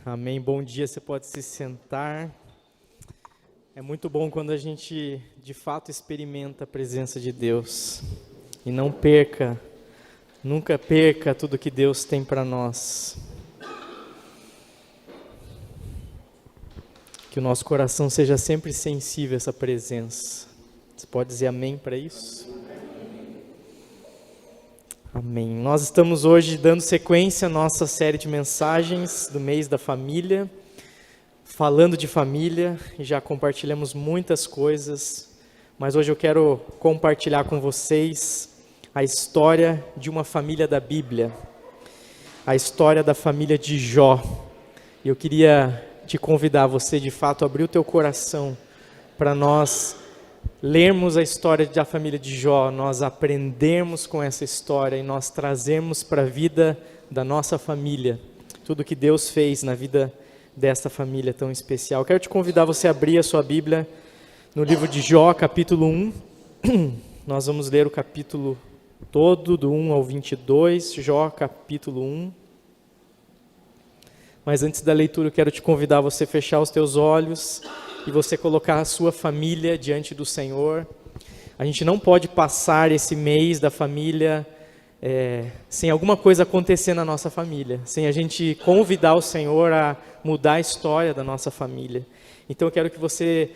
Amém. Bom dia, você pode se sentar. É muito bom quando a gente de fato experimenta a presença de Deus e nunca perca tudo que Deus tem para nós. Que o nosso coração seja sempre sensível a essa presença. Você pode dizer amém para isso? Amém. Nós estamos hoje dando sequência à nossa série de mensagens do mês da família, falando de família, e já compartilhamos muitas coisas, mas hoje eu quero compartilhar com vocês a história de uma família da Bíblia, a história da família de Jó. E eu queria te convidar, você de fato, a abrir o teu coração para nós lermos a história da família de Jó, nós aprendermos com essa história e nós trazermos para a vida da nossa família tudo que Deus fez na vida desta família tão especial. Quero te convidar você a abrir a sua Bíblia no livro de Jó, capítulo 1. Nós vamos ler o capítulo todo, do 1 ao 22, Jó, capítulo 1. Mas antes da leitura, eu quero te convidar a você fechar os teus olhos e você colocar a sua família diante do Senhor. A gente não pode passar esse mês da família sem alguma coisa acontecer na nossa família, sem a gente convidar o Senhor a mudar a história da nossa família. Então eu quero que você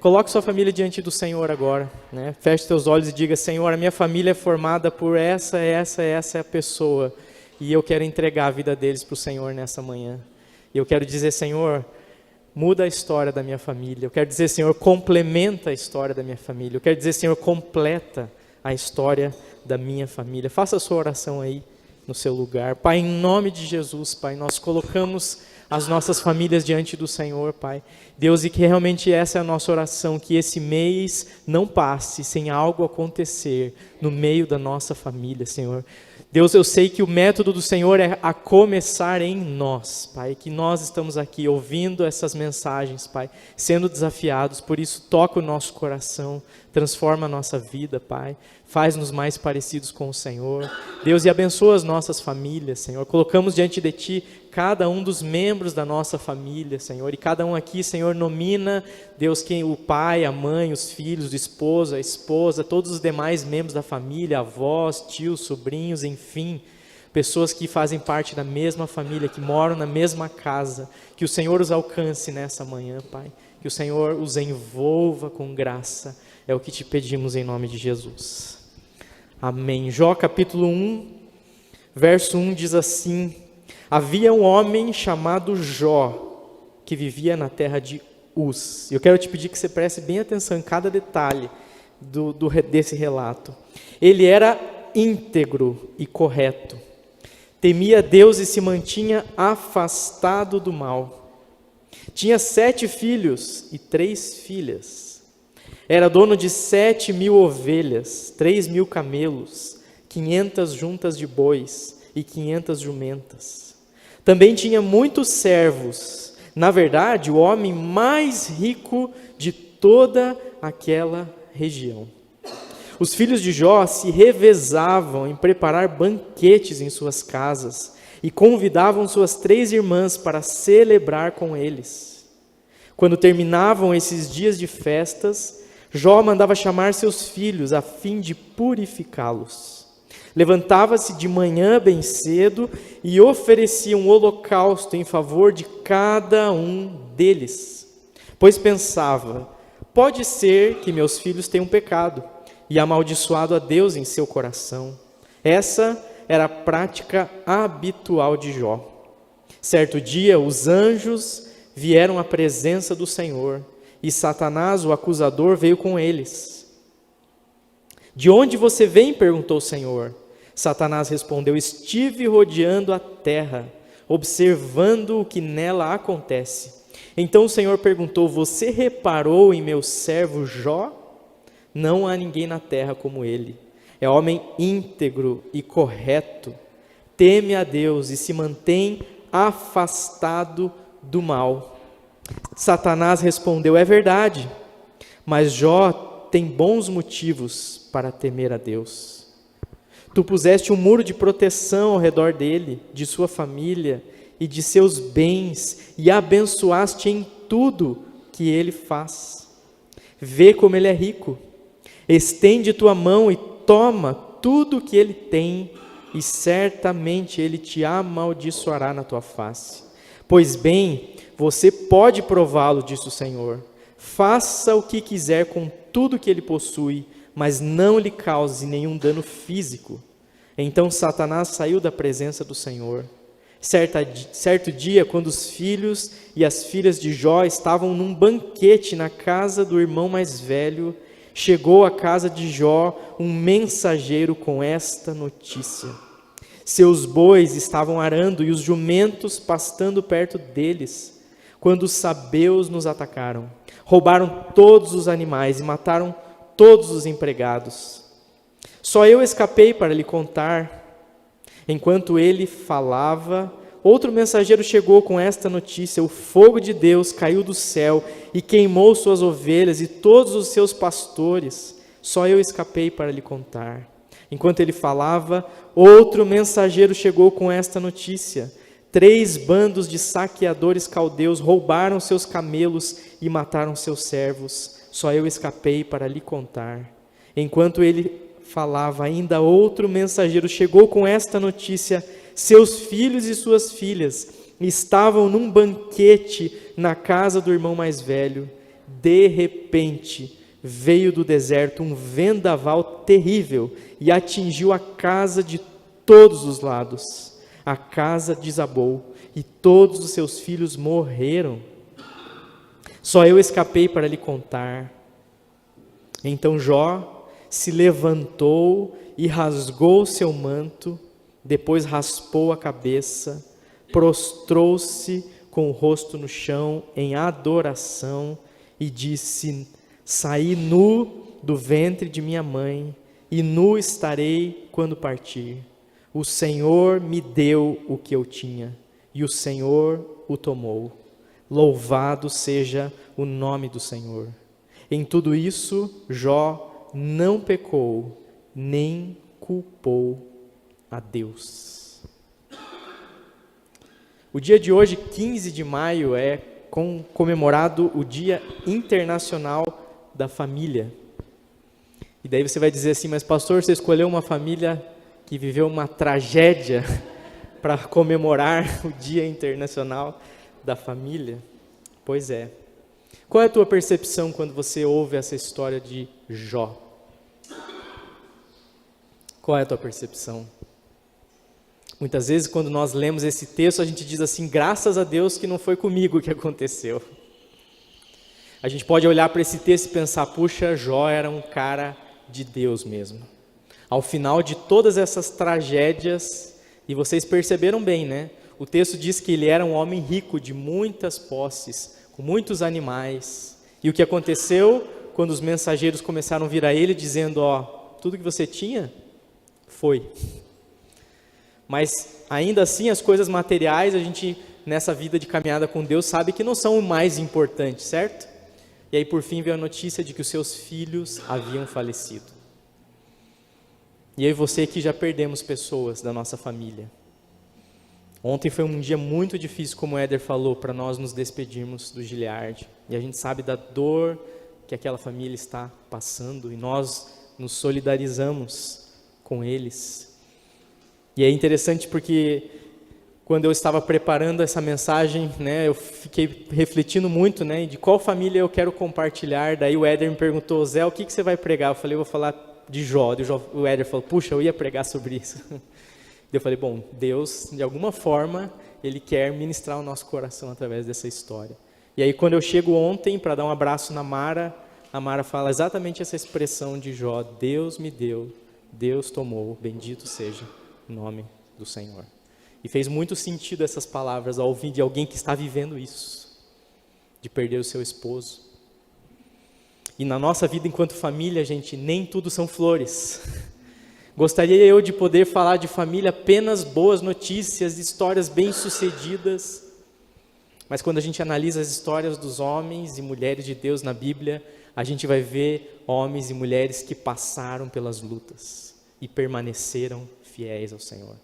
coloque sua família diante do Senhor agora, né? Feche seus olhos e diga: Senhor, a minha família é formada por essa pessoa, e eu quero entregar a vida deles para o Senhor nessa manhã. E eu quero dizer: Senhor, muda a história da minha família. Eu quero dizer: Senhor, complementa a história da minha família. Eu quero dizer: Senhor, completa a história da minha família. Faça a sua oração aí no seu lugar. Pai, em nome de Jesus, Pai, nós colocamos as nossas famílias diante do Senhor, Pai. Deus, e que realmente essa é a nossa oração, que esse mês não passe sem algo acontecer no meio da nossa família, Senhor. Deus, eu sei que o método do Senhor é a começar em nós, Pai, que nós estamos aqui ouvindo essas mensagens, Pai, sendo desafiados, por isso toca o nosso coração, transforma a nossa vida, Pai, faz-nos mais parecidos com o Senhor. Deus, e abençoa as nossas famílias, Senhor. Colocamos diante de Ti cada um dos membros da nossa família, Senhor, e cada um aqui, Senhor, nomina, Deus, quem o pai, a mãe, os filhos, o esposo, a esposa, todos os demais membros da família, avós, tios, sobrinhos, enfim, pessoas que fazem parte da mesma família, que moram na mesma casa. Que o Senhor os alcance nessa manhã, Pai, que o Senhor os envolva com graça, é o que te pedimos em nome de Jesus. Amém. Jó capítulo 1, verso 1 diz assim: havia um homem chamado Jó, que vivia na terra de Uz. Eu quero te pedir que você preste bem atenção em cada detalhe desse relato. Ele era íntegro e correto, temia Deus e se mantinha afastado do mal. Tinha 7 filhos e 3 filhas. Era dono de 7.000 ovelhas, 3.000 camelos, 500 juntas de bois e 500 jumentas. Também tinha muitos servos. Na verdade, o homem mais rico de toda aquela região. Os filhos de Jó se revezavam em preparar banquetes em suas casas e convidavam suas 3 irmãs para celebrar com eles. Quando terminavam esses dias de festas, Jó mandava chamar seus filhos a fim de purificá-los. Levantava-se de manhã bem cedo e oferecia um holocausto em favor de cada um deles, pois pensava: pode ser que meus filhos tenham pecado e amaldiçoado a Deus em seu coração. Essa era a prática habitual de Jó. Certo dia, os anjos vieram à presença do Senhor e Satanás, o acusador, veio com eles. De onde você vem? Perguntou o Senhor. Satanás respondeu: estive rodeando a terra, observando o que nela acontece. Então o Senhor perguntou: você reparou em meu servo Jó? Não há ninguém na terra como ele. É homem íntegro e correto, teme a Deus e se mantém afastado do mal. Satanás respondeu: é verdade, mas Jó tem bons motivos para temer a Deus. Tu puseste um muro de proteção ao redor dele, de sua família e de seus bens, e abençoaste em tudo que ele faz. Vê como ele é rico. Estende tua mão e toma tudo que ele tem, e certamente ele te amaldiçoará na tua face. Pois bem, você pode prová-lo, disse o Senhor. Faça o que quiser com tudo que ele possui, mas não lhe cause nenhum dano físico. Então Satanás saiu da presença do Senhor. Certo dia, quando os filhos e as filhas de Jó estavam num banquete na casa do irmão mais velho, chegou à casa de Jó um mensageiro com esta notícia: seus bois estavam arando e os jumentos pastando perto deles, quando os sabeus nos atacaram. Roubaram todos os animais e mataram todos os empregados. Só eu escapei para lhe contar. Enquanto ele falava, outro mensageiro chegou com esta notícia: o fogo de Deus caiu do céu e queimou suas ovelhas e todos os seus pastores. Só eu escapei para lhe contar. Enquanto ele falava, outro mensageiro chegou com esta notícia: 3 bandos de saqueadores caldeus roubaram seus camelos e mataram seus servos. Só eu escapei para lhe contar. Enquanto ele falava, ainda outro mensageiro chegou com esta notícia: seus filhos e suas filhas estavam num banquete na casa do irmão mais velho. De repente, veio do deserto um vendaval terrível e atingiu a casa de todos os lados. A casa desabou e todos os seus filhos morreram. Só eu escapei para lhe contar. Então Jó se levantou e rasgou seu manto, depois raspou a cabeça, prostrou-se com o rosto no chão em adoração e disse: saí nu do ventre de minha mãe e nu estarei quando partir. O Senhor me deu o que eu tinha e o Senhor o tomou. Louvado seja o nome do Senhor. Em tudo isso, Jó não pecou, nem culpou a Deus. O dia de hoje, 15 de maio, é comemorado o Dia Internacional da Família. E daí você vai dizer assim: mas pastor, você escolheu uma família que viveu uma tragédia para comemorar o Dia Internacional da Família? Pois é. Qual é a tua percepção quando você ouve essa história de Jó? Qual é a tua percepção? Muitas vezes, quando nós lemos esse texto, a gente diz assim: graças a Deus que não foi comigo que aconteceu. A gente pode olhar para esse texto e pensar: puxa, Jó era um cara de Deus mesmo. Ao final de todas essas tragédias, e vocês perceberam bem, né? O texto diz que ele era um homem rico, de muitas posses, com muitos animais. E o que aconteceu quando os mensageiros começaram a vir a ele dizendo: ó, tudo que você tinha foi. Mas ainda assim, as coisas materiais, a gente nessa vida de caminhada com Deus sabe que não são o mais importante, certo? E aí por fim veio a notícia de que os seus filhos haviam falecido. E eu e você aqui já perdemos pessoas da nossa família. Ontem foi um dia muito difícil, como o Éder falou, para nós nos despedirmos do Giliard. E a gente sabe da dor que aquela família está passando e nós nos solidarizamos com eles. E é interessante porque quando eu estava preparando essa mensagem, né, eu fiquei refletindo muito, né, de qual família eu quero compartilhar. Daí o Éder me perguntou: Zé, o que você vai pregar? Eu falei: eu vou falar de Jó. O Éder falou: puxa, eu ia pregar sobre isso. Eu falei: bom, Deus, de alguma forma, Ele quer ministrar o nosso coração através dessa história. E aí quando eu chego ontem para dar um abraço na Mara, a Mara fala exatamente essa expressão de Jó: Deus me deu, Deus tomou, bendito seja o nome do Senhor. E fez muito sentido essas palavras ao ouvir de alguém que está vivendo isso, de perder o seu esposo. E na nossa vida enquanto família, gente, nem tudo são flores. Gostaria eu de poder falar de família apenas boas notícias, histórias bem-sucedidas. Mas quando a gente analisa as histórias dos homens e mulheres de Deus na Bíblia, a gente vai ver homens e mulheres que passaram pelas lutas e permaneceram fiéis ao Senhor.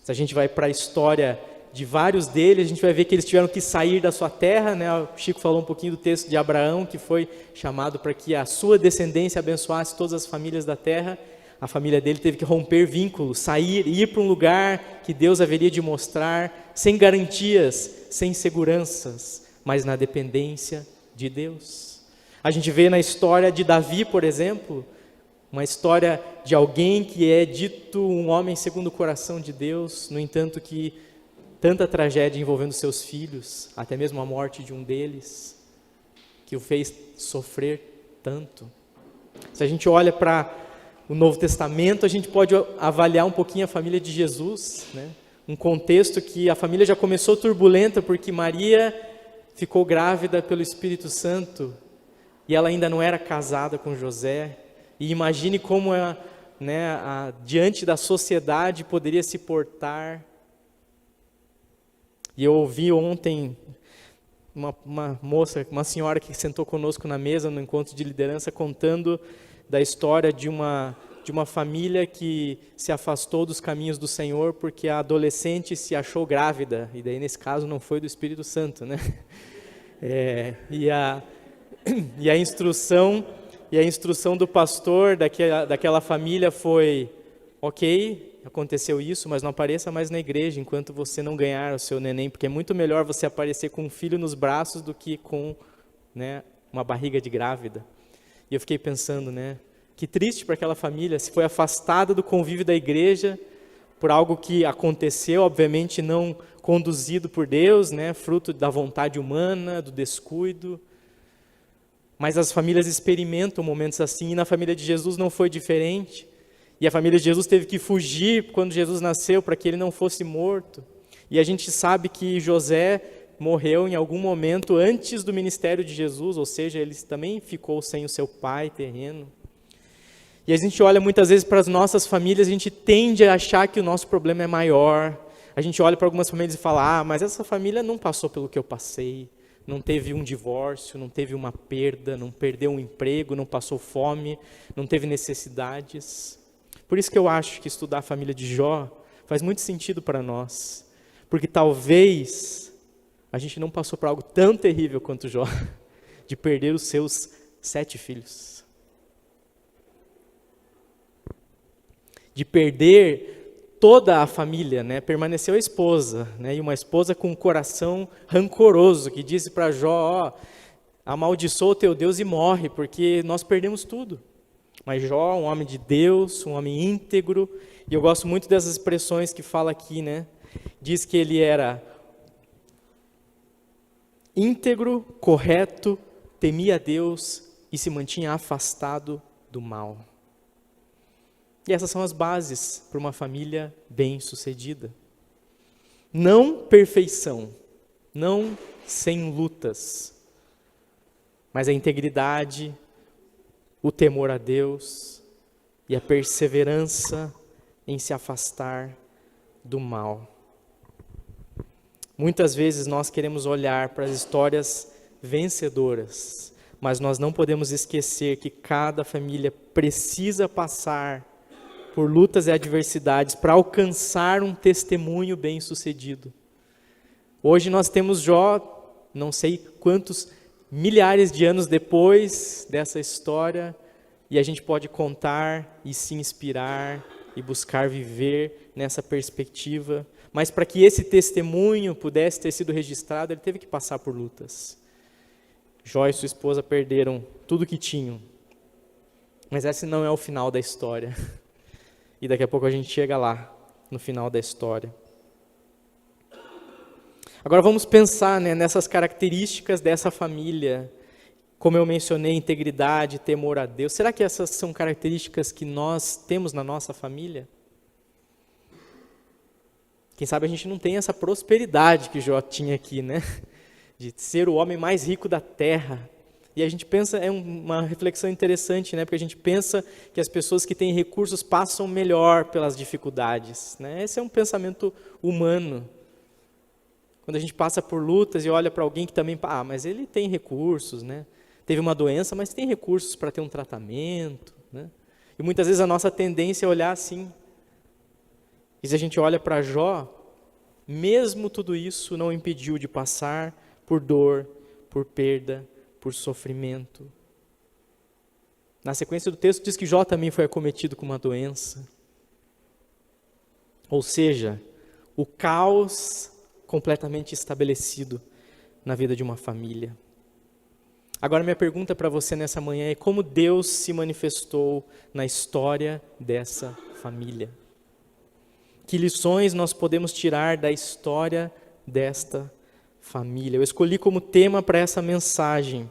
Se a gente vai para a história de vários deles, a gente vai ver que eles tiveram que sair da sua terra, né? O Chico falou um pouquinho do texto de Abraão, que foi chamado para que a sua descendência abençoasse todas as famílias da terra. A família dele teve que romper vínculos, sair, ir para um lugar que Deus haveria de mostrar, sem garantias, sem seguranças, mas na dependência de Deus. A gente vê na história de Davi, por exemplo, uma história de alguém que é dito um homem segundo o coração de Deus, no entanto que tanta tragédia envolvendo seus filhos, até mesmo a morte de um deles, que o fez sofrer tanto. Se a gente olha para o Novo Testamento, a gente pode avaliar um pouquinho a família de Jesus, né? Um contexto que a família já começou turbulenta porque Maria ficou grávida pelo Espírito Santo e ela ainda não era casada com José. E imagine como diante da sociedade poderia se portar. E eu ouvi ontem uma moça, uma senhora que sentou conosco na mesa no encontro de liderança, contando da história de uma família que se afastou dos caminhos do Senhor porque a adolescente se achou grávida, e daí nesse caso não foi do Espírito Santo, né? E a instrução do pastor daquela família foi: ok, aconteceu isso, mas não apareça mais na igreja enquanto você não ganhar o seu neném, porque é muito melhor você aparecer com um filho nos braços do que com, né, uma barriga de grávida. E eu fiquei pensando, né, que triste para aquela família, se foi afastada do convívio da igreja por algo que aconteceu, obviamente não conduzido por Deus, né, fruto da vontade humana, do descuido. Mas as famílias experimentam momentos assim, e na família de Jesus não foi diferente. E a família de Jesus teve que fugir quando Jesus nasceu, para que ele não fosse morto. E a gente sabe que José morreu em algum momento antes do ministério de Jesus, ou seja, ele também ficou sem o seu pai terreno. E a gente olha muitas vezes para as nossas famílias, a gente tende a achar que o nosso problema é maior. A gente olha para algumas famílias e fala: mas essa família não passou pelo que eu passei. Não teve um divórcio, não teve uma perda, não perdeu um emprego, não passou fome, não teve necessidades. Por isso que eu acho que estudar a família de Jó faz muito sentido para nós. Porque talvez a gente não passou por algo tão terrível quanto Jó, de perder os seus 7 filhos. De perder toda a família, né? Permaneceu a esposa, né? E uma esposa com um coração rancoroso, que disse para Jó: amaldiçoa o teu Deus e morre, porque nós perdemos tudo. Mas Jó, um homem de Deus, um homem íntegro, e eu gosto muito dessas expressões que fala aqui, né? Diz que ele era íntegro, correto, temia a Deus e se mantinha afastado do mal. E essas são as bases para uma família bem-sucedida. Não perfeição, não sem lutas, mas a integridade, o temor a Deus e a perseverança em se afastar do mal. Muitas vezes nós queremos olhar para as histórias vencedoras, mas nós não podemos esquecer que cada família precisa passar por lutas e adversidades para alcançar um testemunho bem-sucedido. Hoje nós temos Jó, não sei quantos milhares de anos depois dessa história, e a gente pode contar e se inspirar e buscar viver nessa perspectiva. Mas para que esse testemunho pudesse ter sido registrado, ele teve que passar por lutas. Jó e sua esposa perderam tudo que tinham. Mas esse não é o final da história. E daqui a pouco a gente chega lá, no final da história. Agora vamos pensar, né, nessas características dessa família. Como eu mencionei, integridade, temor a Deus. Será que essas são características que nós temos na nossa família? Quem sabe a gente não tem essa prosperidade que Jó tinha aqui, né? De ser o homem mais rico da terra. E a gente pensa, é uma reflexão interessante, né? Porque a gente pensa que as pessoas que têm recursos passam melhor pelas dificuldades, né? Esse é um pensamento humano. Quando a gente passa por lutas e olha para alguém que também, mas ele tem recursos, né? Teve uma doença, mas tem recursos para ter um tratamento, né? E muitas vezes a nossa tendência é olhar assim. E se a gente olha para Jó, Mesmo tudo isso não impediu de passar por dor, por perda, por sofrimento. Na sequência do texto diz que Jó também foi acometido com uma doença. Ou seja, o caos completamente estabelecido na vida de uma família. Agora minha pergunta para você nessa manhã é como Deus se manifestou na história dessa família? Que lições nós podemos tirar da história desta família? Eu escolhi como tema para essa mensagem: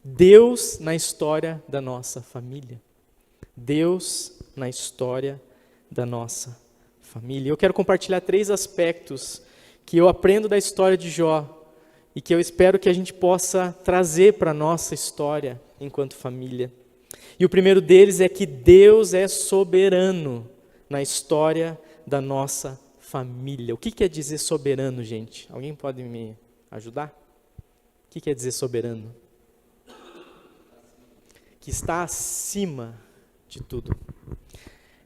Deus na história da nossa família. Deus na história da nossa família. Eu quero compartilhar 3 aspectos que eu aprendo da história de Jó e que eu espero que a gente possa trazer para a nossa história enquanto família. E o primeiro deles é que Deus é soberano na história da nossa família. O que quer dizer soberano, gente? Alguém pode me ajudar? O que quer dizer soberano? Que está acima de tudo.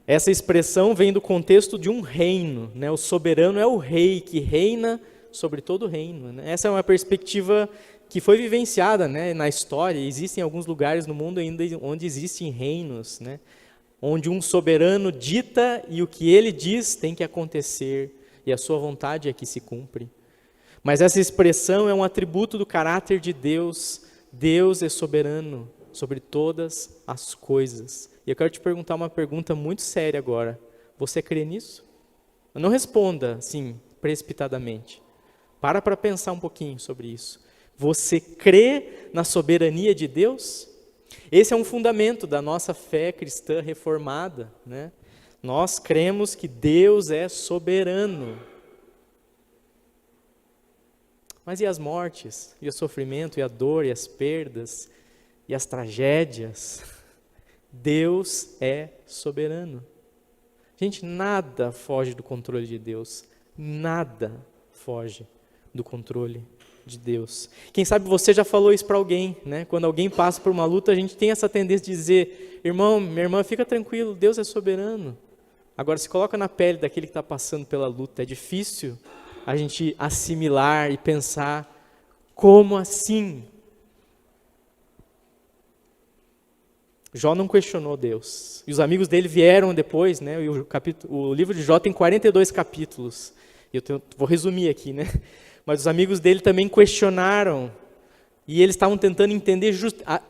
Essa expressão vem do contexto de um reino, né? O soberano é o rei que reina sobre todo o reino, né? Essa é uma perspectiva que foi vivenciada, né, na história. Existem alguns lugares no mundo ainda onde existem reinos, né, onde um soberano dita e o que ele diz tem que acontecer e a sua vontade é que se cumpre. Mas essa expressão é um atributo do caráter de Deus. Deus é soberano sobre todas as coisas. E eu quero te perguntar uma pergunta muito séria agora. Você crê nisso? Não responda assim, precipitadamente. Para pensar um pouquinho sobre isso. Você crê na soberania de Deus? Esse é um fundamento da nossa fé cristã reformada, né? Nós cremos que Deus é soberano. Mas e as mortes? E o sofrimento? E a dor? E as perdas? E as tragédias? Deus é soberano. Gente, nada foge do controle de Deus. Nada foge do controle de Deus. Quem sabe você já falou isso para alguém, né? Quando alguém passa por uma luta, a gente tem essa tendência de dizer: irmão, minha irmã, fica tranquilo, Deus é soberano. Agora, se coloca na pele daquele que está passando pela luta. É difícil a gente assimilar e pensar: como assim? Jó não questionou Deus. E os amigos dele vieram depois, né? E o livro de Jó tem 42 capítulos. Vou resumir aqui, né? Mas os amigos dele também questionaram. E eles estavam tentando entender,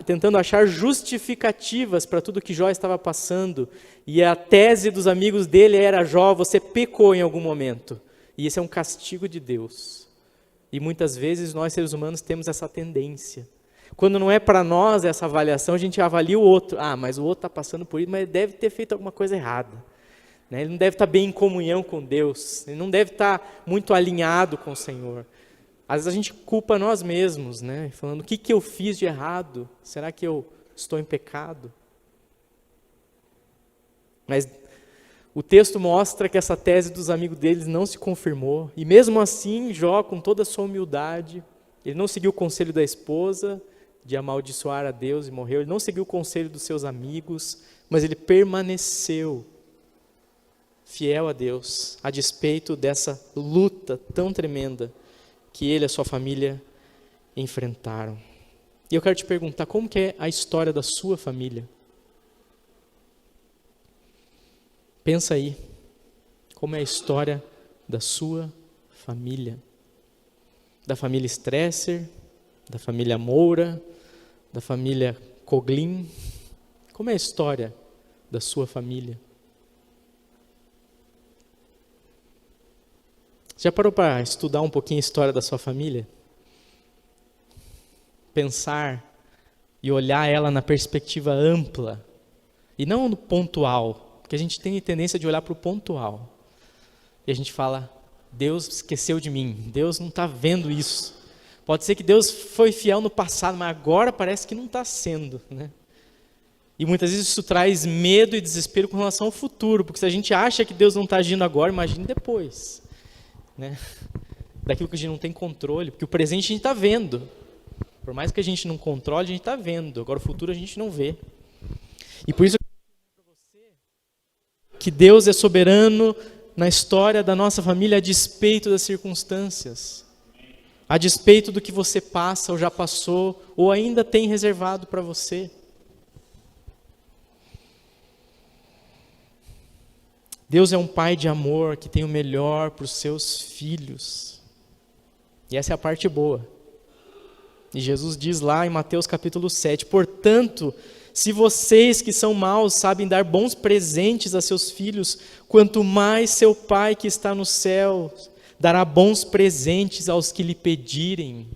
tentando achar justificativas para tudo que Jó estava passando. E a tese dos amigos dele era: Jó, você pecou em algum momento. E esse é um castigo de Deus. E muitas vezes nós, seres humanos, temos essa tendência. Quando não é para nós essa avaliação, a gente avalia o outro. Ah, mas o outro está passando por isso, mas ele deve ter feito alguma coisa errada. Ele não deve estar bem em comunhão com Deus. Ele não deve estar muito alinhado com o Senhor. Às vezes a gente culpa nós mesmos, né? Falando: o que eu fiz de errado? Será que eu estou em pecado? Mas o texto mostra que essa tese dos amigos deles não se confirmou. E mesmo assim, Jó, com toda a sua humildade, ele não seguiu o conselho da esposa de amaldiçoar a Deus e morreu. Ele não seguiu o conselho dos seus amigos, mas ele permaneceu fiel a Deus, a despeito dessa luta tão tremenda que ele e a sua família enfrentaram. E eu quero te perguntar: como que é a história da sua família? Pensa aí, como é a história da sua família? Da família Stresser, da família Moura, da família Coglin? Como é a história da sua família? Já parou para estudar um pouquinho a história da sua família? Pensar e olhar ela na perspectiva ampla e não no pontual, porque a gente tem a tendência de olhar para o pontual. E a gente fala: Deus esqueceu de mim, Deus não está vendo isso. Pode ser que Deus foi fiel no passado, mas agora parece que não está sendo, né? E muitas vezes isso traz medo e desespero com relação ao futuro, porque se a gente acha que Deus não está agindo agora, imagine depois. Né? Daquilo que a gente não tem controle, porque o presente a gente está vendo. Por mais que a gente não controle, a gente está vendo. Agora o futuro a gente não vê. E por isso eu quero dizer para você que Deus é soberano na história da nossa família a despeito das circunstâncias, a despeito do que você passa ou já passou ou ainda tem reservado para você. Deus é um pai de amor que tem o melhor para os seus filhos. E essa é a parte boa. E Jesus diz lá em Mateus capítulo 7, portanto, se vocês que são maus sabem dar bons presentes a seus filhos, quanto mais seu Pai que está no céu dará bons presentes aos que lhe pedirem.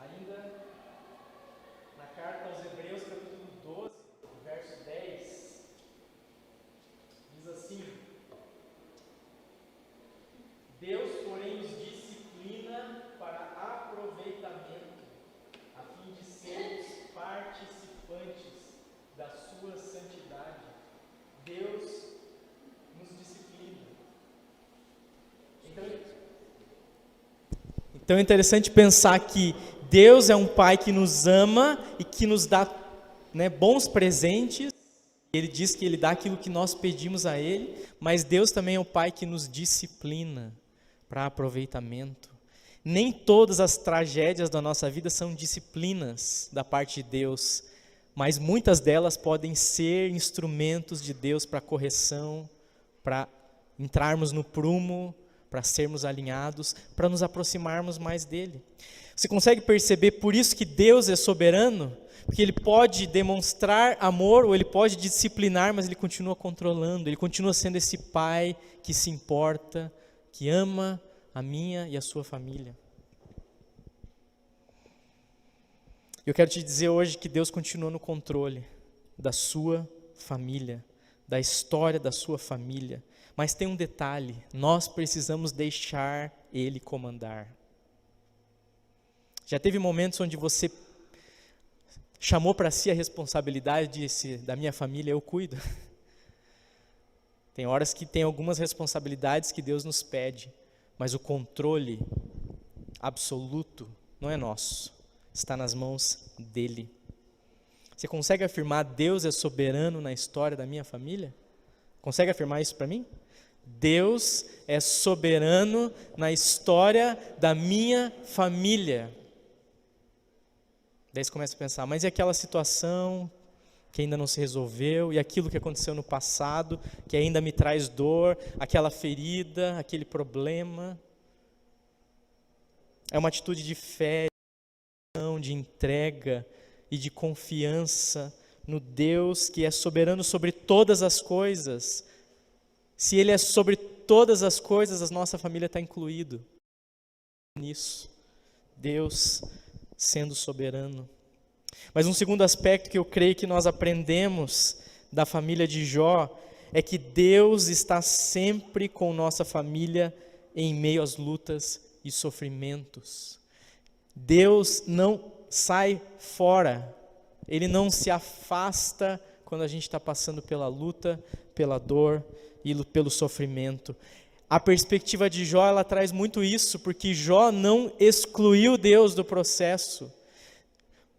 Ainda na carta aos Hebreus, capítulo 12, verso 10, diz assim: Deus, porém, os disciplina para aproveitamento, a fim de sermos participantes da sua santidade. Deus nos disciplina. Então é interessante pensar que Deus é um pai que nos ama e que nos dá, né, bons presentes. Ele diz que ele dá aquilo que nós pedimos a ele, mas Deus também é o pai que nos disciplina para aproveitamento. Nem todas as tragédias da nossa vida são disciplinas da parte de Deus, mas muitas delas podem ser instrumentos de Deus para correção, para entrarmos no prumo, para sermos alinhados, para nos aproximarmos mais dele. Você consegue perceber por isso que Deus é soberano? Porque ele pode demonstrar amor ou ele pode disciplinar, mas ele continua controlando, ele continua sendo esse pai que se importa, que ama a minha e a sua família. Eu quero te dizer hoje que Deus continua no controle da sua família, da história da sua família. Mas tem um detalhe, nós precisamos deixar Ele comandar. Já teve momentos onde você chamou para si a responsabilidade e disse, da minha família eu cuido? Tem horas que tem algumas responsabilidades que Deus nos pede, mas o controle absoluto não é nosso, está nas mãos dEle. Você consegue afirmar, Deus é soberano na história da minha família? Consegue afirmar isso para mim? Deus é soberano na história da minha família. Daí você começa a pensar, mas e aquela situação que ainda não se resolveu, e aquilo que aconteceu no passado, que ainda me traz dor, aquela ferida, aquele problema? É uma atitude de fé, de entrega e de confiança no Deus que é soberano sobre todas as coisas. Se Ele é sobre todas as coisas, a nossa família está incluído nisso. Deus sendo soberano. Mas um segundo aspecto que eu creio que nós aprendemos da família de Jó é que Deus está sempre com nossa família em meio às lutas e sofrimentos. Deus não sai fora, Ele não se afasta quando a gente está passando pela luta, pela dor e pelo sofrimento. A perspectiva de Jó, ela traz muito isso, porque Jó não excluiu Deus do processo.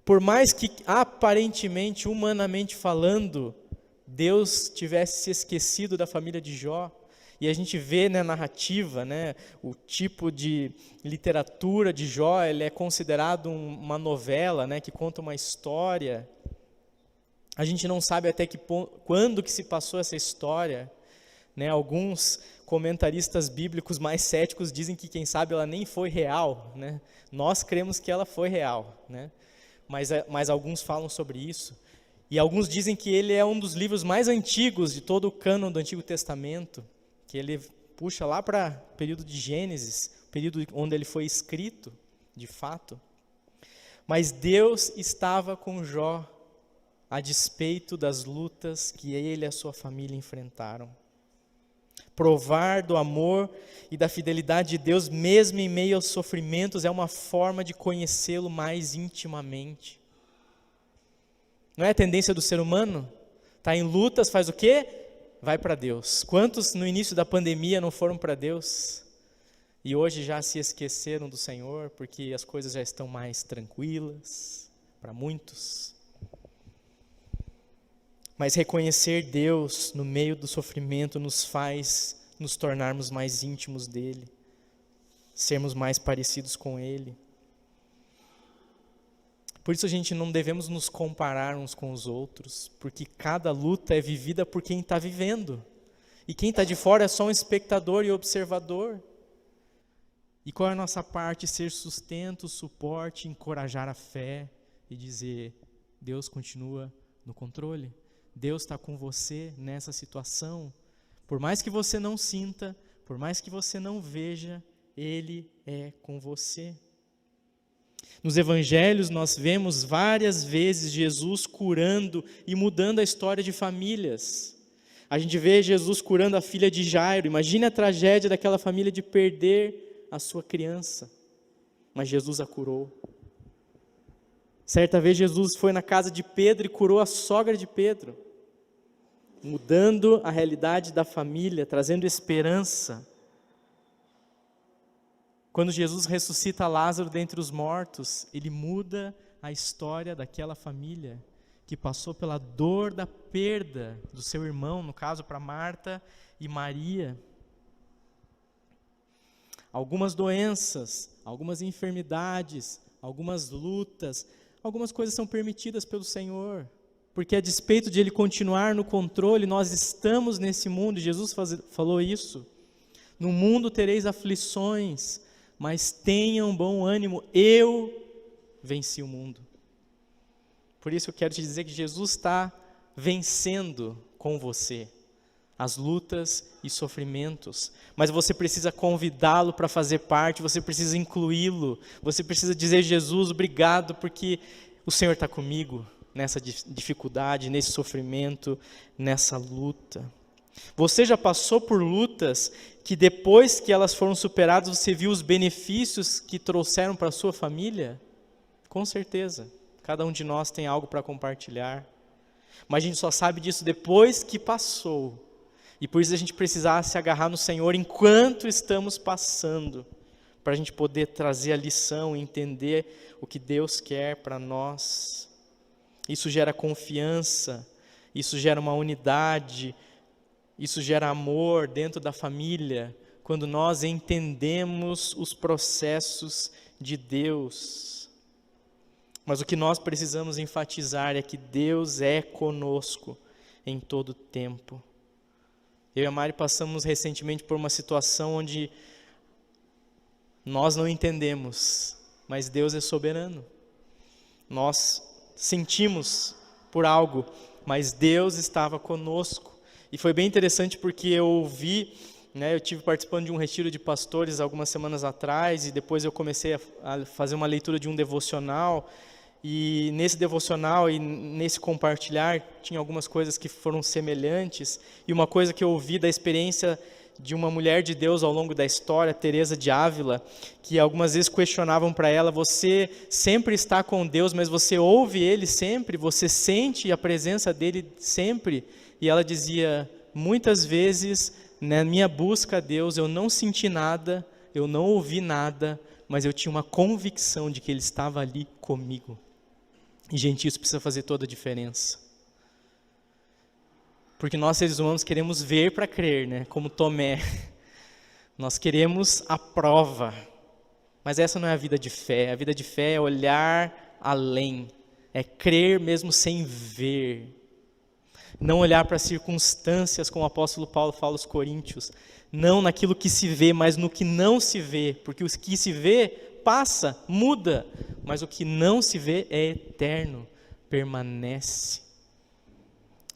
Por mais que aparentemente, humanamente falando, Deus tivesse se esquecido da família de Jó, e a gente vê na narrativa, o tipo de literatura de Jó, ele é considerado uma novela, que conta uma história. A gente não sabe até quando que se passou essa história. Alguns comentaristas bíblicos mais céticos dizem que, quem sabe, ela nem foi real. Nós cremos que ela foi real, mas alguns falam sobre isso. E alguns dizem que ele é um dos livros mais antigos de todo o cânon do Antigo Testamento, que ele puxa lá para o período de Gênesis, período onde ele foi escrito, de fato. Mas Deus estava com Jó, a despeito das lutas que ele e a sua família enfrentaram. Provar do amor e da fidelidade de Deus, mesmo em meio aos sofrimentos, é uma forma de conhecê-lo mais intimamente. Não é a tendência do ser humano? Está em lutas, faz o quê? Vai para Deus. Quantos no início da pandemia não foram para Deus? E hoje já se esqueceram do Senhor, porque as coisas já estão mais tranquilas, para muitos. Mas reconhecer Deus no meio do sofrimento nos faz nos tornarmos mais íntimos dEle, sermos mais parecidos com Ele. Por isso a gente não devemos nos comparar uns com os outros, porque cada luta é vivida por quem está vivendo. E quem está de fora é só um espectador e observador. E qual é a nossa parte? Ser sustento, suporte, encorajar a fé e dizer, Deus continua no controle. Deus está com você nessa situação. Por mais que você não sinta, por mais que você não veja, Ele é com você. Nos evangelhos nós vemos várias vezes Jesus curando e mudando a história de famílias. A gente vê Jesus curando a filha de Jairo. Imagine a tragédia daquela família de perder a sua criança. Mas Jesus a curou. Certa vez Jesus foi na casa de Pedro e curou a sogra de Pedro, mudando a realidade da família, trazendo esperança. Quando Jesus ressuscita Lázaro dentre os mortos, ele muda a história daquela família que passou pela dor da perda do seu irmão, no caso para Marta e Maria. Algumas doenças, algumas enfermidades, algumas lutas, algumas coisas são permitidas pelo Senhor, porque a despeito de Ele continuar no controle, nós estamos nesse mundo, Jesus falou isso. No mundo tereis aflições, mas tenham bom ânimo, eu venci o mundo. Por isso eu quero te dizer que Jesus está vencendo com você as lutas e sofrimentos, mas você precisa convidá-lo para fazer parte, você precisa incluí-lo, você precisa dizer, Jesus, obrigado, porque o Senhor está comigo nessa dificuldade, nesse sofrimento, nessa luta. Você já passou por lutas que depois que elas foram superadas, você viu os benefícios que trouxeram para a sua família? Com certeza, cada um de nós tem algo para compartilhar, mas a gente só sabe disso depois que passou, e por isso a gente precisa se agarrar no Senhor enquanto estamos passando, para a gente poder trazer a lição e entender o que Deus quer para nós. Isso gera confiança, isso gera uma unidade, isso gera amor dentro da família, quando nós entendemos os processos de Deus. Mas o que nós precisamos enfatizar é que Deus é conosco em todo o tempo. Eu e a Mari passamos recentemente por uma situação onde nós não entendemos, mas Deus é soberano. Nós sentimos por algo, mas Deus estava conosco. E foi bem interessante porque eu ouvi, eu tive participando de um retiro de pastores algumas semanas atrás, e depois eu comecei a fazer uma leitura de um devocional, e nesse devocional e nesse compartilhar, tinha algumas coisas que foram semelhantes, e uma coisa que eu ouvi da experiência de uma mulher de Deus ao longo da história, Teresa de Ávila, que algumas vezes questionavam para ela, você sempre está com Deus, mas você ouve Ele sempre, você sente a presença dEle sempre, e ela dizia, muitas vezes, na minha busca a Deus, eu não senti nada, eu não ouvi nada, mas eu tinha uma convicção de que Ele estava ali comigo. E, gente, isso precisa fazer toda a diferença. Porque nós, seres humanos, queremos ver para crer, como Tomé. Nós queremos a prova. Mas essa não é a vida de fé. A vida de fé é olhar além. É crer mesmo sem ver. Não olhar para as circunstâncias, como o apóstolo Paulo fala aos Coríntios. Não naquilo que se vê, mas no que não se vê. Porque o que se vê passa, muda. Mas o que não se vê é eterno, permanece.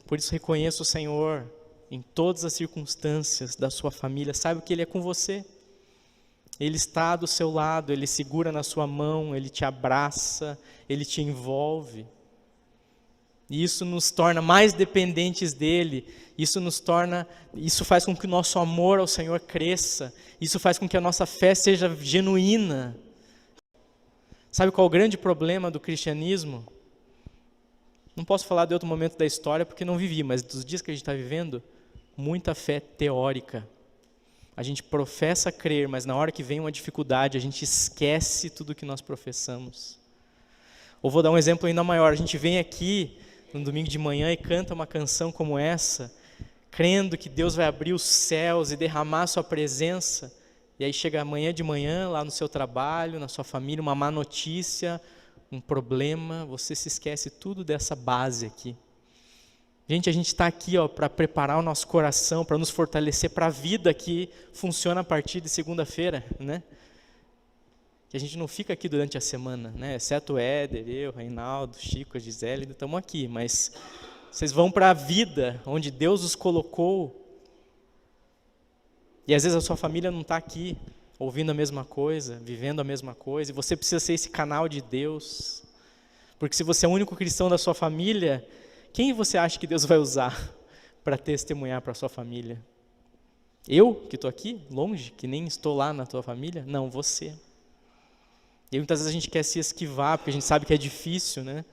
Por isso reconheça o Senhor em todas as circunstâncias da sua família. Saiba que Ele é com você. Ele está do seu lado, Ele segura na sua mão, Ele te abraça, Ele te envolve. E isso nos torna mais dependentes dele. Isso faz com que o nosso amor ao Senhor cresça. Isso faz com que a nossa fé seja genuína. Sabe qual é o grande problema do cristianismo? Não posso falar de outro momento da história porque não vivi, mas dos dias que a gente está vivendo, muita fé teórica. A gente professa crer, mas na hora que vem uma dificuldade, a gente esquece tudo que nós professamos. Ou vou dar um exemplo ainda maior. A gente vem aqui no domingo de manhã e canta uma canção como essa, crendo que Deus vai abrir os céus e derramar a sua presença, e aí chega amanhã de manhã, lá no seu trabalho, na sua família, uma má notícia, um problema, você se esquece tudo dessa base aqui. Gente, a gente está aqui para preparar o nosso coração, para nos fortalecer para a vida que funciona a partir de segunda-feira, né? Que a gente não fica aqui durante a semana, né? Exceto o Éder, eu, Reinaldo, Chico, a Gisele, estamos aqui, mas vocês vão para a vida onde Deus os colocou. E às vezes a sua família não está aqui, ouvindo a mesma coisa, vivendo a mesma coisa, e você precisa ser esse canal de Deus. Porque se você é o único cristão da sua família, quem você acha que Deus vai usar para testemunhar para a sua família? Eu, que estou aqui, longe, que nem estou lá na tua família? Não, você. E muitas vezes a gente quer se esquivar, porque a gente sabe que é difícil, né?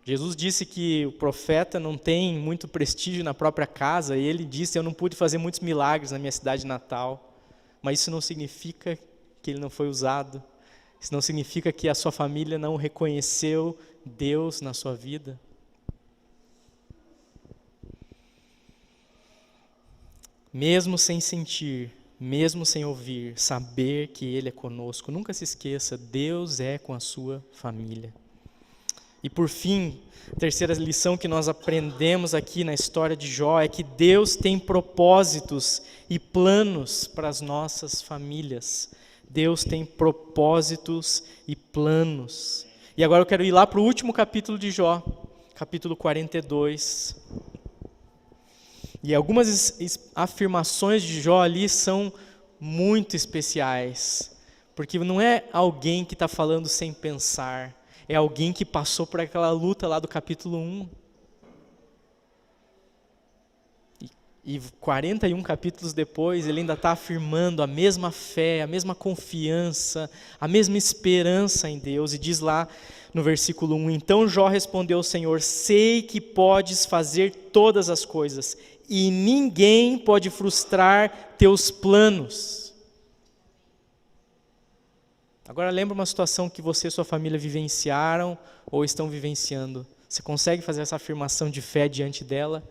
Jesus disse que o profeta não tem muito prestígio na própria casa, e ele disse, eu não pude fazer muitos milagres na minha cidade natal, mas isso não significa que ele não foi usado, isso não significa que a sua família não reconheceu Deus na sua vida. Mesmo sem sentir, mesmo sem ouvir, saber que Ele é conosco, nunca se esqueça, Deus é com a sua família. E por fim, a terceira lição que nós aprendemos aqui na história de Jó é que Deus tem propósitos e planos para as nossas famílias. Deus tem propósitos e planos. E agora eu quero ir lá para o último capítulo de Jó, capítulo 42. E algumas afirmações de Jó ali são muito especiais, porque não é alguém que está falando sem pensar, é alguém que passou por aquela luta lá do capítulo 1. E 41 capítulos depois, ele ainda está afirmando a mesma fé, a mesma confiança, a mesma esperança em Deus. E diz lá no versículo 1, então Jó respondeu ao Senhor, sei que podes fazer todas as coisas, e ninguém pode frustrar teus planos. Agora lembra uma situação que você e sua família vivenciaram ou estão vivenciando. Você consegue fazer essa afirmação de fé diante dela?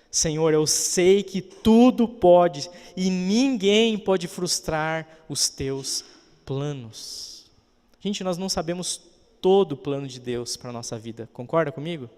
Senhor, eu sei que tudo pode e ninguém pode frustrar os teus planos. Gente, nós não sabemos todo o plano de Deus para a nossa vida. Concorda comigo?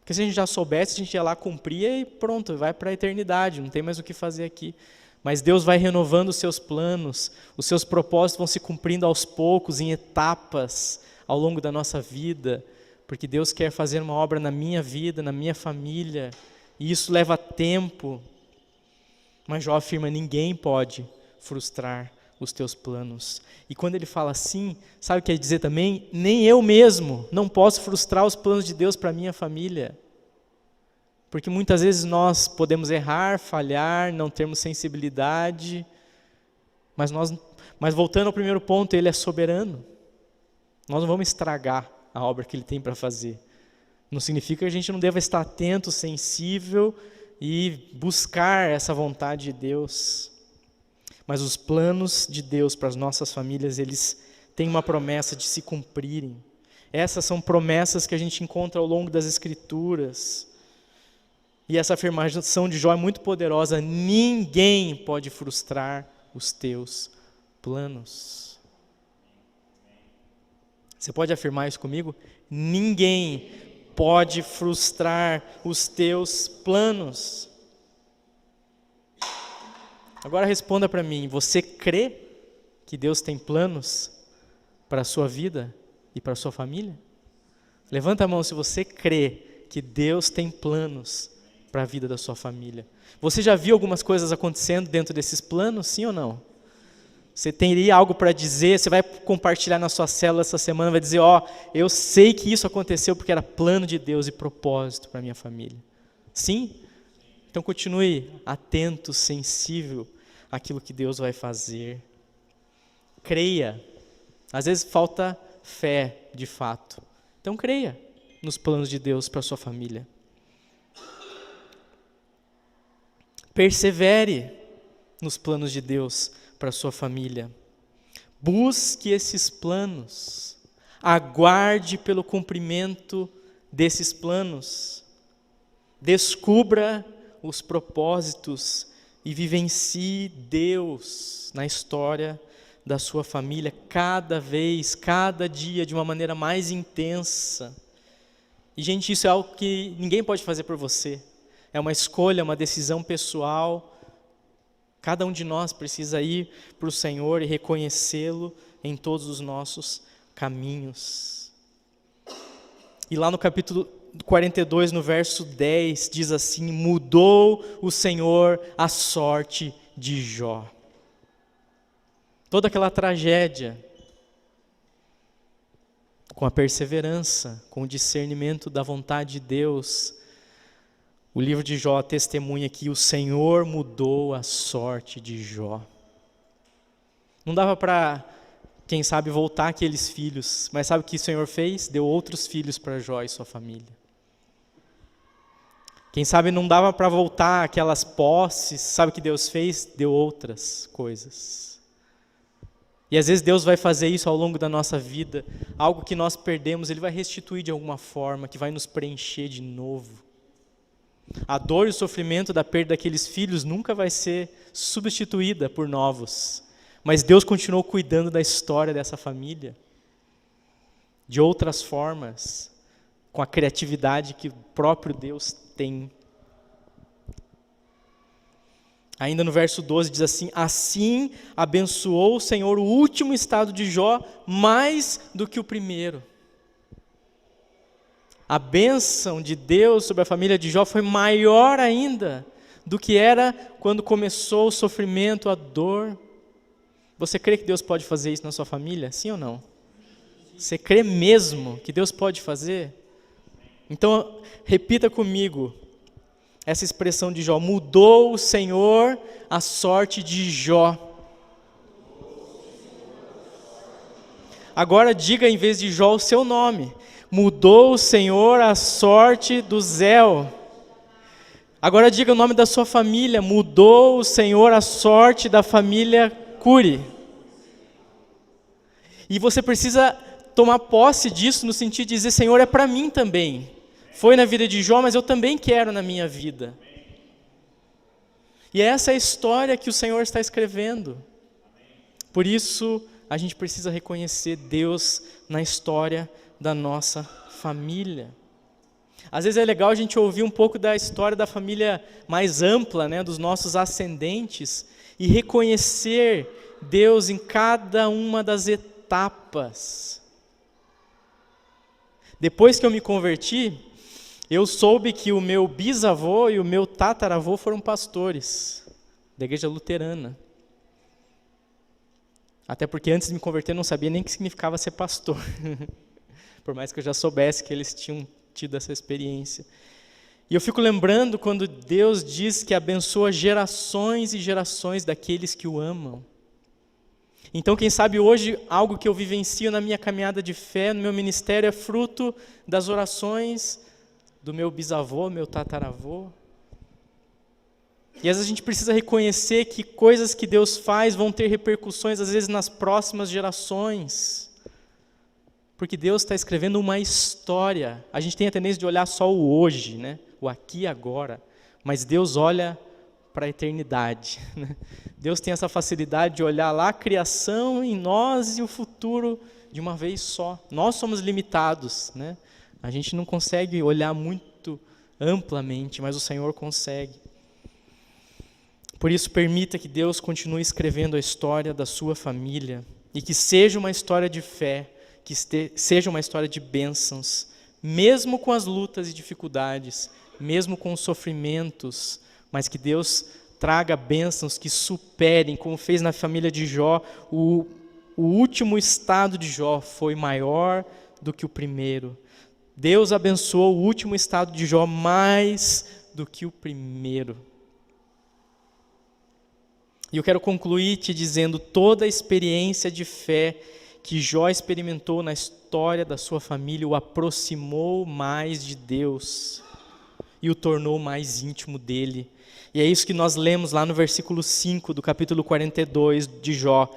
Porque se a gente já soubesse, a gente ia lá, cumpria e pronto, vai para a eternidade, não tem mais o que fazer aqui. Mas Deus vai renovando os seus planos, os seus propósitos vão se cumprindo aos poucos, em etapas, ao longo da nossa vida, porque Deus quer fazer uma obra na minha vida, na minha família, e isso leva tempo. Mas Jó afirma, ninguém pode frustrar os teus planos. E quando ele fala assim, sabe o que quer dizer também? Nem eu mesmo não posso frustrar os planos de Deus para a minha família. Porque muitas vezes nós podemos errar, falhar, não termos sensibilidade, mas voltando ao primeiro ponto, Ele é soberano. Nós não vamos estragar a obra que Ele tem para fazer. Não significa que a gente não deva estar atento, sensível e buscar essa vontade de Deus. Mas os planos de Deus para as nossas famílias, eles têm uma promessa de se cumprirem. Essas são promessas que a gente encontra ao longo das Escrituras. E essa afirmação de Jó é muito poderosa. Ninguém pode frustrar os teus planos. Você pode afirmar isso comigo? Ninguém pode frustrar os teus planos. Agora responda para mim, você crê que Deus tem planos para a sua vida e para a sua família? Levanta a mão se você crê que Deus tem planos para a vida da sua família. Você já viu algumas coisas acontecendo dentro desses planos, sim ou não? Você teria algo para dizer, você vai compartilhar na sua célula essa semana, vai dizer, eu sei que isso aconteceu porque era plano de Deus e propósito para a minha família. Sim? Então continue atento, sensível àquilo que Deus vai fazer. Creia. Às vezes falta fé, de fato. Então creia nos planos de Deus para a sua família. Persevere nos planos de Deus para a sua família. Busque esses planos. Aguarde pelo cumprimento desses planos. Descubra os propósitos e vivencie Deus na história da sua família cada vez, cada dia, de uma maneira mais intensa. E, gente, isso é algo que ninguém pode fazer por você. É uma escolha, uma decisão pessoal. Cada um de nós precisa ir para o Senhor e reconhecê-lo em todos os nossos caminhos. E lá no capítulo 42, no verso 10, diz assim: mudou o Senhor a sorte de Jó. Toda aquela tragédia, com a perseverança, com o discernimento da vontade de Deus, o livro de Jó testemunha que o Senhor mudou a sorte de Jó. Não dava para, quem sabe, voltar aqueles filhos, mas sabe o que o Senhor fez? Deu outros filhos para Jó e sua família. Quem sabe não dava para voltar aquelas posses, sabe o que Deus fez? Deu outras coisas. E às vezes Deus vai fazer isso ao longo da nossa vida, algo que nós perdemos, Ele vai restituir de alguma forma, que vai nos preencher de novo. A dor e o sofrimento da perda daqueles filhos nunca vai ser substituída por novos. Mas Deus continuou cuidando da história dessa família, de outras formas, com a criatividade que o próprio Deus tem. Ainda no verso 12 diz assim: assim abençoou o Senhor o último estado de Jó mais do que o primeiro. A bênção de Deus sobre a família de Jó foi maior ainda do que era quando começou o sofrimento, a dor. Você crê que Deus pode fazer isso na sua família? Sim ou não? Você crê mesmo que Deus pode fazer? Então, repita comigo essa expressão de Jó: mudou o Senhor a sorte de Jó. Agora diga em vez de Jó o seu nome: mudou o Senhor a sorte do Zéu. Agora diga o nome da sua família: mudou o Senhor a sorte da família Cury. E você precisa tomar posse disso no sentido de dizer: Senhor, é para mim também. Foi na vida de Jó, mas eu também quero na minha vida. E essa é a história que o Senhor está escrevendo. Por isso, a gente precisa reconhecer Deus na história da nossa família. Às vezes é legal a gente ouvir um pouco da história da família mais ampla, né, dos nossos ascendentes, e reconhecer Deus em cada uma das etapas. Depois que eu me converti, eu soube que o meu bisavô e o meu tataravô foram pastores da igreja luterana. Até porque antes de me converter eu não sabia nem o que significava ser pastor. Por mais que eu já soubesse que eles tinham tido essa experiência. E eu fico lembrando quando Deus diz que abençoa gerações e gerações daqueles que o amam. Então, quem sabe hoje, algo que eu vivencio na minha caminhada de fé, no meu ministério, é fruto das orações do meu bisavô, meu tataravô. E às vezes a gente precisa reconhecer que coisas que Deus faz vão ter repercussões, às vezes, nas próximas gerações. Porque Deus está escrevendo uma história. A gente tem a tendência de olhar só o hoje, né? O aqui e agora. Mas Deus olha para a eternidade. Né? Deus tem essa facilidade de olhar lá a criação em nós e o futuro de uma vez só. Nós somos limitados, né? A gente não consegue olhar muito amplamente, mas o Senhor consegue. Por isso, permita que Deus continue escrevendo a história da sua família e que seja uma história de fé, que seja uma história de bênçãos, mesmo com as lutas e dificuldades, mesmo com os sofrimentos, mas que Deus traga bênçãos que superem, como fez na família de Jó. O último estado de Jó foi maior do que o primeiro. Deus abençoou o último estado de Jó mais do que o primeiro. E eu quero concluir te dizendo, toda a experiência de fé que Jó experimentou na história da sua família o aproximou mais de Deus e o tornou mais íntimo dele. E é isso que nós lemos lá no versículo 5 do capítulo 42 de Jó.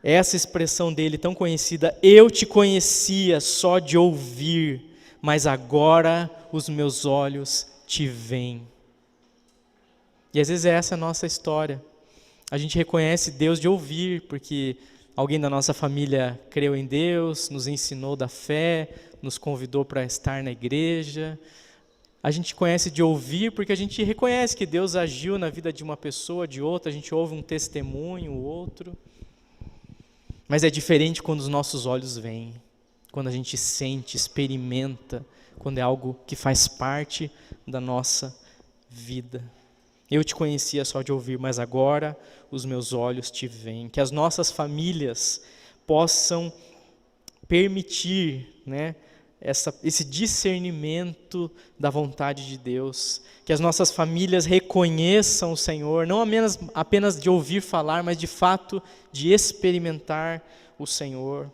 Essa expressão dele tão conhecida: eu te conhecia só de ouvir, mas agora os meus olhos te veem. E às vezes essa é a nossa história. A gente reconhece Deus de ouvir, porque alguém da nossa família creu em Deus, nos ensinou da fé, nos convidou para estar na igreja. A gente conhece de ouvir porque a gente reconhece que Deus agiu na vida de uma pessoa, de outra, a gente ouve um testemunho, o outro. Mas é diferente quando os nossos olhos veem, quando a gente sente, experimenta, quando é algo que faz parte da nossa vida. Eu te conhecia só de ouvir, mas agora os meus olhos te veem. Que as nossas famílias possam permitir, esse discernimento da vontade de Deus. Que as nossas famílias reconheçam o Senhor, não apenas de ouvir falar, mas de fato de experimentar o Senhor.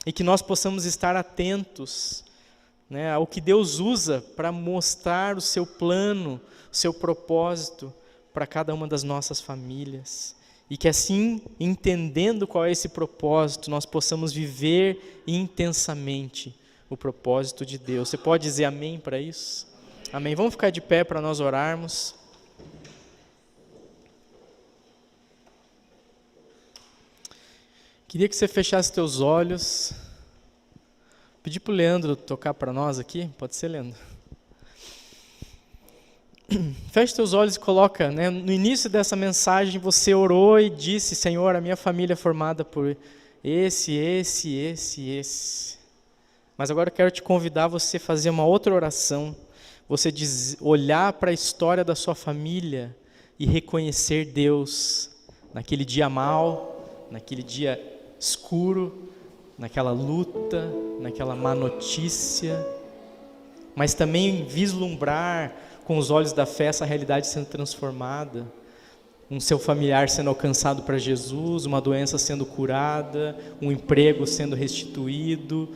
E que nós possamos estar atentos ao que Deus usa para mostrar o seu plano, o seu propósito para cada uma das nossas famílias. E que assim, entendendo qual é esse propósito, nós possamos viver intensamente o propósito de Deus. Você pode dizer amém para isso? Amém. Vamos ficar de pé para nós orarmos. Queria que você fechasse teus olhos. Pedir para o Leandro tocar para nós aqui. Pode ser, Leandro? Feche teus olhos e coloca, no início dessa mensagem você orou e disse: Senhor, a minha família é formada por esse. Mas agora eu quero te convidar a você fazer uma outra oração. Você olhar para a história da sua família e reconhecer Deus naquele dia mau, naquele dia escuro, naquela luta, naquela má notícia, mas também vislumbrar com os olhos da fé essa realidade sendo transformada, um seu familiar sendo alcançado para Jesus, uma doença sendo curada, um emprego sendo restituído,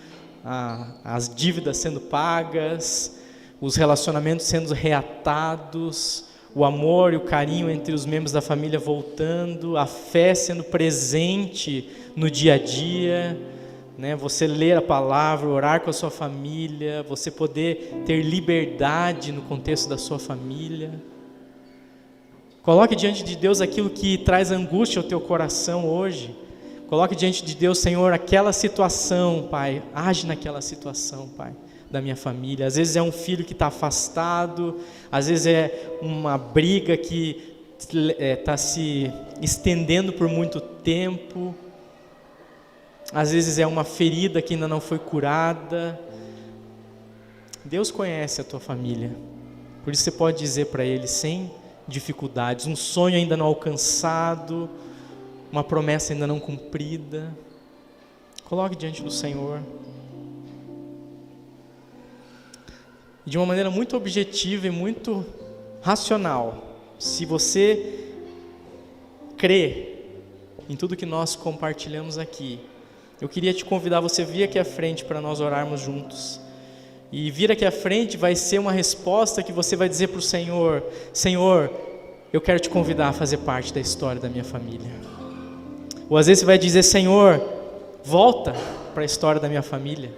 as dívidas sendo pagas, os relacionamentos sendo reatados, o amor e o carinho entre os membros da família voltando, a fé sendo presente no dia a dia, você ler a palavra, orar com a sua família, você poder ter liberdade no contexto da sua família. Coloque diante de Deus aquilo que traz angústia ao teu coração hoje. Coloque diante de Deus, Senhor, aquela situação, Pai, age naquela situação, Pai, da minha família. Às vezes é um filho que está afastado, às vezes é uma briga que está se estendendo por muito tempo, às vezes é uma ferida que ainda não foi curada. Deus conhece a tua família, por isso você pode dizer para Ele sem dificuldades, um sonho ainda não alcançado, uma promessa ainda não cumprida. Coloque diante do Senhor. De uma maneira muito objetiva e muito racional. Se você crê em tudo que nós compartilhamos aqui, eu queria te convidar, você vir aqui à frente para nós orarmos juntos. E vir aqui à frente vai ser uma resposta que você vai dizer para o Senhor: Senhor, eu quero te convidar a fazer parte da história da minha família. Ou às vezes você vai dizer: Senhor, volta para a história da minha família.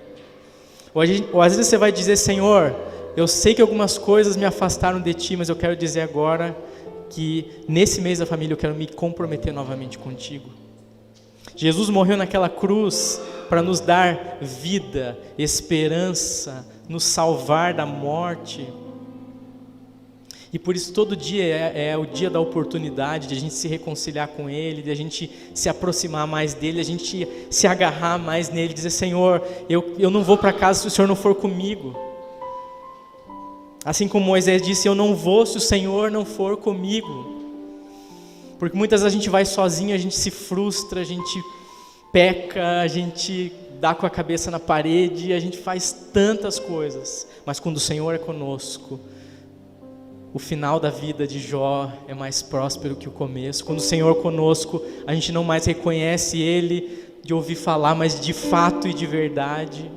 Ou às vezes você vai dizer: Senhor, eu sei que algumas coisas me afastaram de Ti, mas eu quero dizer agora que nesse mês da família eu quero me comprometer novamente contigo. Jesus morreu naquela cruz para nos dar vida, esperança, nos salvar da morte. E por isso todo dia é o dia da oportunidade de a gente se reconciliar com Ele, de a gente se aproximar mais dEle, a gente se agarrar mais nele, dizer: Senhor, eu não vou para casa se o Senhor não for comigo. Assim como Moisés disse: eu não vou se o Senhor não for comigo. Porque muitas vezes a gente vai sozinho, a gente se frustra, a gente peca, a gente dá com a cabeça na parede, a gente faz tantas coisas. Mas quando o Senhor é conosco, o final da vida de Jó é mais próspero que o começo. Quando o Senhor é conosco, a gente não mais reconhece Ele de ouvir falar, mas de fato e de verdade.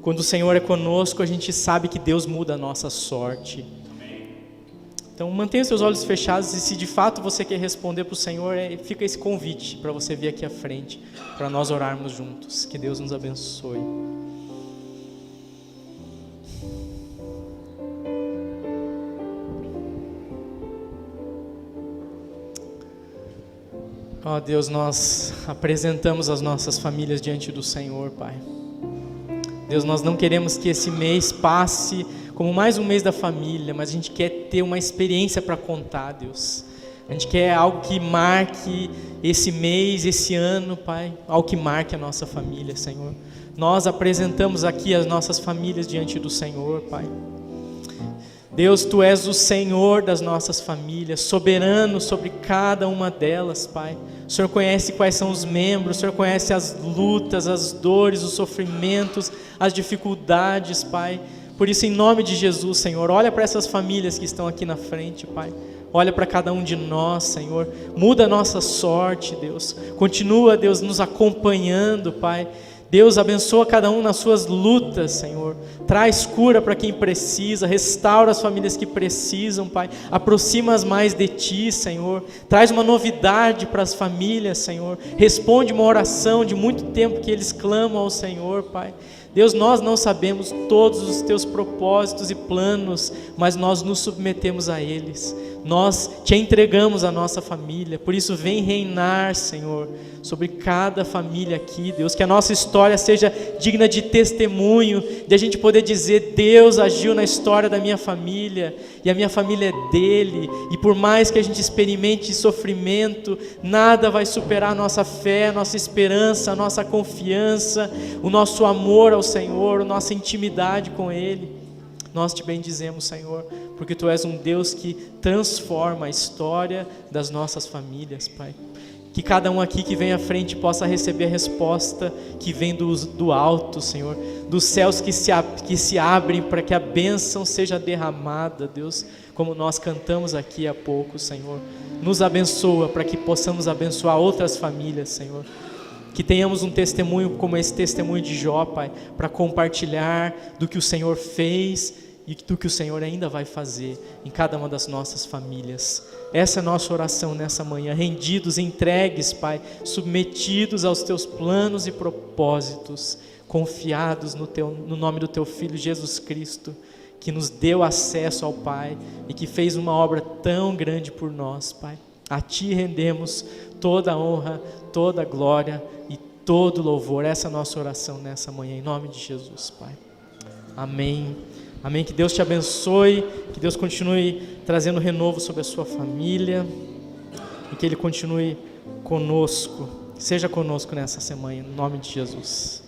Quando o Senhor é conosco, a gente sabe que Deus muda a nossa sorte. Então mantenha seus olhos fechados, e se de fato você quer responder para o Senhor, fica esse convite para você vir aqui à frente, para nós orarmos juntos. Que Deus nos abençoe. Ó Deus, nós apresentamos as nossas famílias diante do Senhor, Pai. Deus, nós não queremos que esse mês passe como mais um mês da família, mas a gente quer ter uma experiência para contar, Deus. A gente quer algo que marque esse mês, esse ano, Pai, algo que marque a nossa família, Senhor. Nós apresentamos aqui as nossas famílias diante do Senhor, Pai. Deus, Tu és o Senhor das nossas famílias, soberano sobre cada uma delas, Pai. O Senhor conhece quais são os membros, o Senhor conhece as lutas, as dores, os sofrimentos, as dificuldades, Pai. Por isso, em nome de Jesus, Senhor, olha para essas famílias que estão aqui na frente, Pai. Olha para cada um de nós, Senhor. Muda a nossa sorte, Deus. Continua, Deus, nos acompanhando, Pai. Deus, abençoa cada um nas suas lutas, Senhor. Traz cura para quem precisa, restaura as famílias que precisam, Pai. Aproxima-as mais de Ti, Senhor. Traz uma novidade para as famílias, Senhor. Responde uma oração de muito tempo que eles clamam ao Senhor, Pai. Deus, nós não sabemos todos os Teus propósitos e planos, mas nós nos submetemos a eles. Nós Te entregamos a nossa família, por isso vem reinar, Senhor, sobre cada família aqui, Deus, que a nossa história seja digna de testemunho, de a gente poder dizer, Deus agiu na história da minha família, e a minha família é dele, e por mais que a gente experimente sofrimento, nada vai superar a nossa fé, a nossa esperança, a nossa confiança, o nosso amor ao Senhor, a nossa intimidade com Ele. Nós Te bendizemos, Senhor, porque Tu és um Deus que transforma a história das nossas famílias, Pai. Que cada um aqui que vem à frente possa receber a resposta que vem do alto, Senhor, dos céus que se abrem para que a bênção seja derramada, Deus, como nós cantamos aqui há pouco, Senhor. Nos abençoa para que possamos abençoar outras famílias, Senhor. Que tenhamos um testemunho como esse testemunho de Jó, Pai, para compartilhar do que o Senhor fez e do que o Senhor ainda vai fazer em cada uma das nossas famílias. Essa é a nossa oração nessa manhã, rendidos, entregues, Pai, submetidos aos Teus planos e propósitos, confiados no nome do Teu Filho Jesus Cristo, que nos deu acesso ao Pai e que fez uma obra tão grande por nós, Pai. A Ti rendemos toda a honra, toda a glória e todo o louvor. Essa é a nossa oração nessa manhã, em nome de Jesus, Pai. Amém. Amém. Que Deus te abençoe, que Deus continue trazendo renovo sobre a sua família e que Ele continue conosco, seja conosco nessa semana, em nome de Jesus.